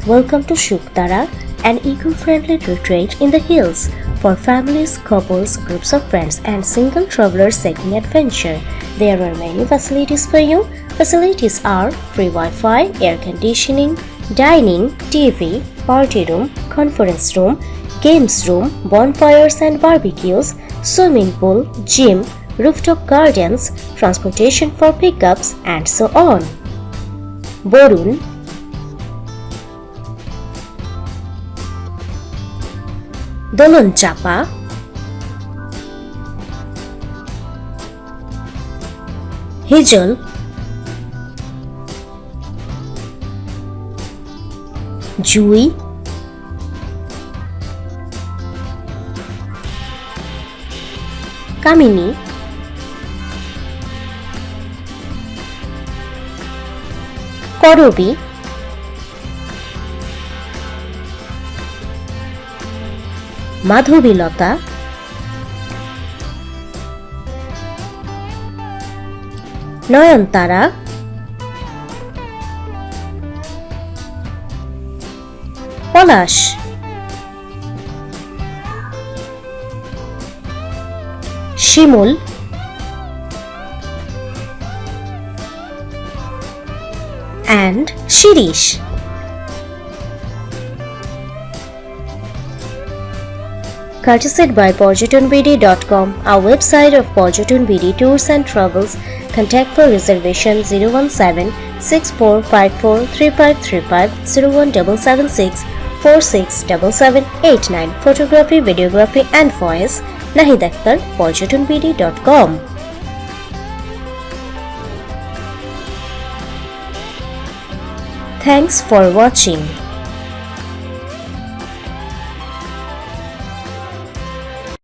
Welcome to Shuktara, an eco-friendly retreat in the hills for families, couples, groups of friends and single travelers seeking adventure. There are many facilities for you. Facilities are free Wi-Fi, air conditioning, dining, TV, party room, conference room, games room, bonfires and barbecues, swimming pool, gym, rooftop gardens, transportation for pickups and so on. Borun, Dolon Chapa, Hijal, Jui, Kamini, Korobi, Madhubilata, Noyantara, Polash, Shimul, and Shirish. Courtesied by porjotonbd.com, our website of Porjotonbd Tours and Travels. Contact for reservation 017 6454 3535 01776 467789. Photography, videography and voice Nahid Akhtar, porjotonbd.com. Thanks for watching.